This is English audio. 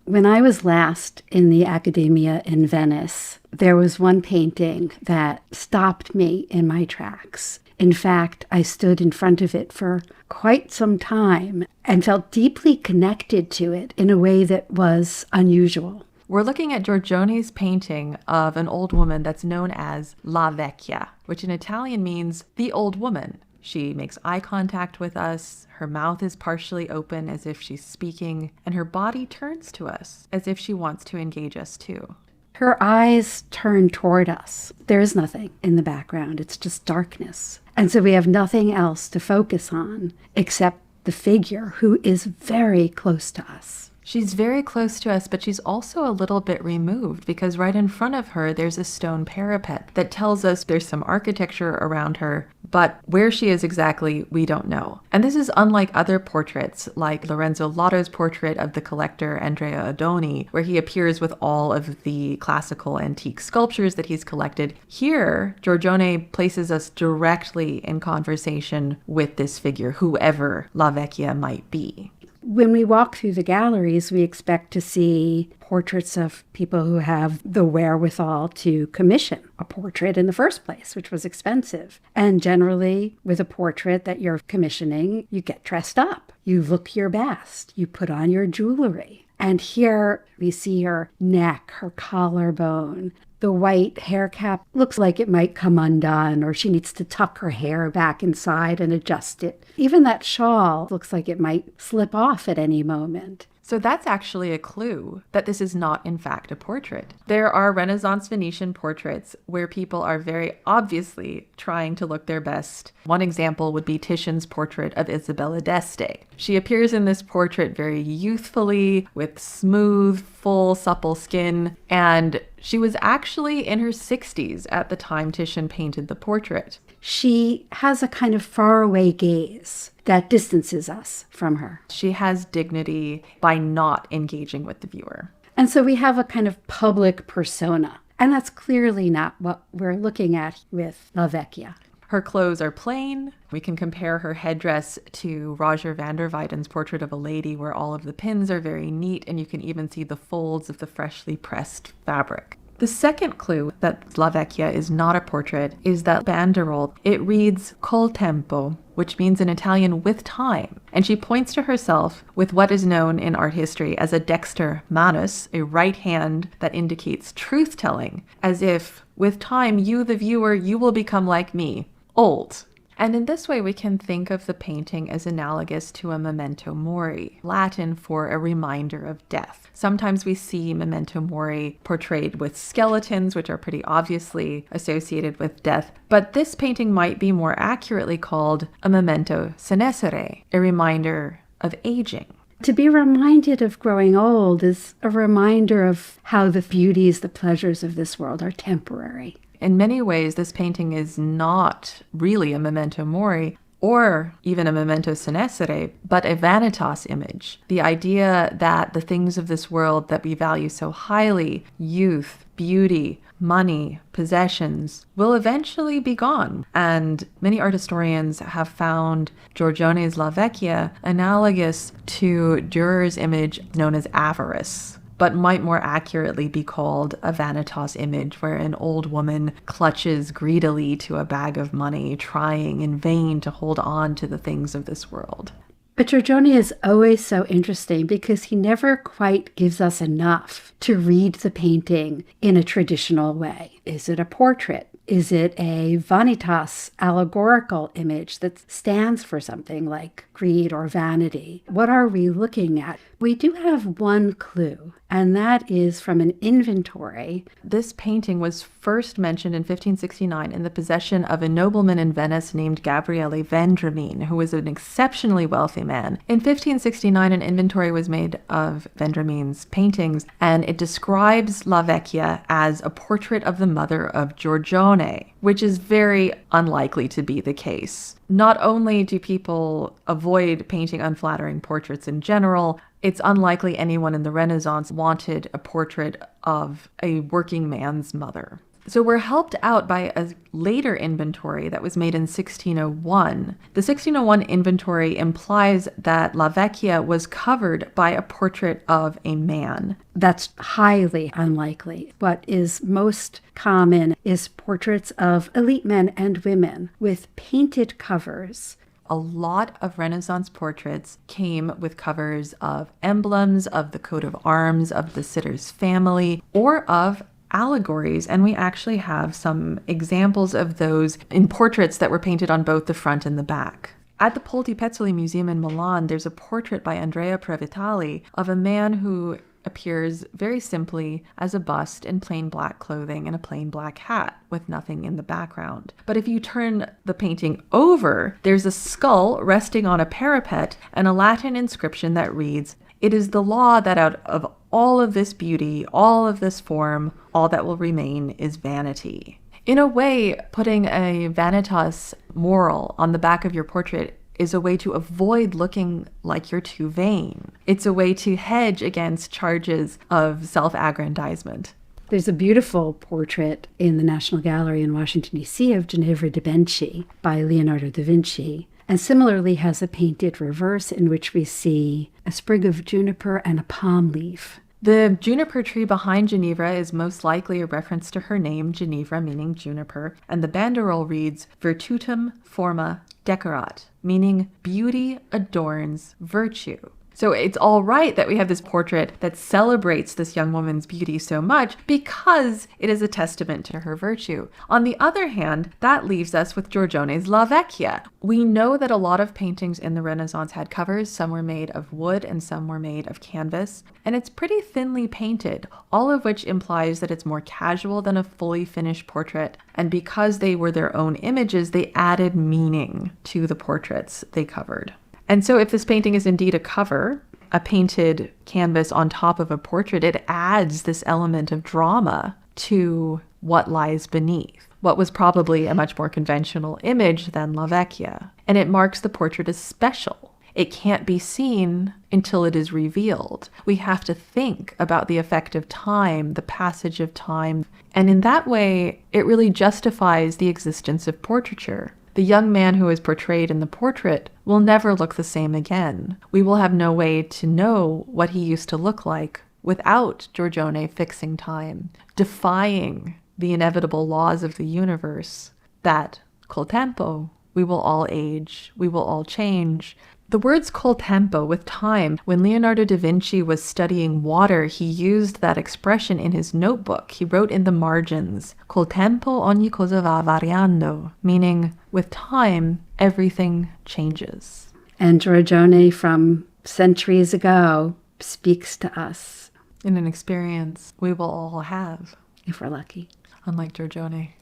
When I was last in the Accademia in Venice, there was one painting that stopped me in my tracks. In fact, I stood in front of it for quite some time and felt deeply connected to it in a way that was unusual. We're looking at Giorgione's painting of an old woman that's known as La Vecchia, which in Italian means the old woman. She makes eye contact with us, her mouth is partially open as if she's speaking, and her body turns to us as if she wants to engage us too. Her eyes turn toward us. There is nothing in the background, it's just darkness. And so we have nothing else to focus on except the figure who is very close to us. She's very close to us, but she's also a little bit removed because right in front of her, there's a stone parapet that tells us there's some architecture around her, but where she is exactly, we don't know. And this is unlike other portraits, like Lorenzo Lotto's portrait of the collector Andrea Odoni, where he appears with all of the classical antique sculptures that he's collected. Here, Giorgione places us directly in conversation with this figure, whoever La Vecchia might be. When we walk through the galleries, we expect to see portraits of people who have the wherewithal to commission a portrait in the first place, which was expensive. And generally, with a portrait that you're commissioning, you get dressed up. You look your best. You put on your jewelry. And here we see her neck, her collarbone. The white hair cap looks like it might come undone, or she needs to tuck her hair back inside and adjust it. Even that shawl looks like it might slip off at any moment. So that's actually a clue that this is not, in fact, a portrait. There are Renaissance Venetian portraits where people are very obviously trying to look their best. One example would be Titian's portrait of Isabella d'Este. She appears in this portrait very youthfully, with smooth, full, supple skin, and she was actually in her 60s at the time Titian painted the portrait. She has a kind of faraway gaze that distances us from her. She has dignity by not engaging with the viewer. And so we have a kind of public persona. And that's clearly not what we're looking at with La Vecchia. Her clothes are plain. We can compare her headdress to Roger van der Weyden's portrait of a lady, where all of the pins are very neat and you can even see the folds of the freshly pressed fabric. The second clue that La Vecchia is not a portrait is that banderole. It reads col tempo, which means in Italian with time. And she points to herself with what is known in art history as a dexter manus, a right hand that indicates truth-telling, as if with time, you, the viewer, you will become like me, old. And in this way, we can think of the painting as analogous to a memento mori, Latin for a reminder of death. Sometimes we see memento mori portrayed with skeletons, which are pretty obviously associated with death. But this painting might be more accurately called a memento senescere, a reminder of aging. To be reminded of growing old is a reminder of how the beauties, the pleasures of this world are temporary. In many ways, this painting is not really a memento mori or even a memento senescere, but a vanitas image. The idea that the things of this world that we value so highly, youth, beauty, money, possessions, will eventually be gone. And many art historians have found Giorgione's La Vecchia analogous to Dürer's image known as avarice, but might more accurately be called a vanitas image, where an old woman clutches greedily to a bag of money, trying in vain to hold on to the things of this world. But Giorgione is always so interesting because he never quite gives us enough to read the painting in a traditional way. Is it a portrait? Is it a vanitas allegorical image that stands for something like greed or vanity? What are we looking at? We do have one clue, and that is from an inventory. This painting was first mentioned in 1569 in the possession of a nobleman in Venice named Gabriele Vendramine, who was an exceptionally wealthy man. In 1569, an inventory was made of Vendramine's paintings, and it describes La Vecchia as a portrait of the mother of Giorgione, which is very unlikely to be the case. Not only do people avoid painting unflattering portraits in general, it's unlikely anyone in the Renaissance wanted a portrait of a working man's mother. So we're helped out by a later inventory that was made in 1601. The 1601 inventory implies that La Vecchia was covered by a portrait of a man. That's highly unlikely. What is most common is portraits of elite men and women with painted covers. A lot of Renaissance portraits came with covers of emblems, of the coat of arms, of the sitter's family, or of allegories, and we actually have some examples of those in portraits that were painted on both the front and the back. At the Polti Pezzoli Museum in Milan, there's a portrait by Andrea Previtali of a man who appears very simply as a bust in plain black clothing and a plain black hat with nothing in the background. But if you turn the painting over, there's a skull resting on a parapet and a Latin inscription that reads, "It is the law that out of all of this beauty, all of this form, all that will remain is vanity." In a way, putting a vanitas moral on the back of your portrait is a way to avoid looking like you're too vain. It's a way to hedge against charges of self-aggrandizement. There's a beautiful portrait in the National Gallery in Washington, D.C. of Ginevra de' Benci by Leonardo da Vinci, and similarly has a painted reverse in which we see a sprig of juniper and a palm leaf. The juniper tree behind Ginevra is most likely a reference to her name, Ginevra, meaning juniper, and the banderole reads, "Virtutum forma decorat," meaning beauty adorns virtue. So it's all right that we have this portrait that celebrates this young woman's beauty so much because it is a testament to her virtue. On the other hand, that leaves us with Giorgione's La Vecchia. We know that a lot of paintings in the Renaissance had covers. Some were made of wood and some were made of canvas. And it's pretty thinly painted, all of which implies that it's more casual than a fully finished portrait. And because they were their own images, they added meaning to the portraits they covered. And so if this painting is indeed a cover, a painted canvas on top of a portrait, it adds this element of drama to what lies beneath, what was probably a much more conventional image than La Vecchia. And it marks the portrait as special. It can't be seen until it is revealed. We have to think about the effect of time, the passage of time. And in that way, it really justifies the existence of portraiture. The young man who is portrayed in the portrait will never look the same again. We will have no way to know what he used to look like without Giorgione fixing time, defying the inevitable laws of the universe, that col tempo, we will all age, we will all change. The words col tempo, with time, when Leonardo da Vinci was studying water, he used that expression in his notebook. He wrote in the margins, col tempo ogni cosa va variando, meaning with time, everything changes. And Giorgione from centuries ago speaks to us. In an experience we will all have. If we're lucky. Unlike Giorgione.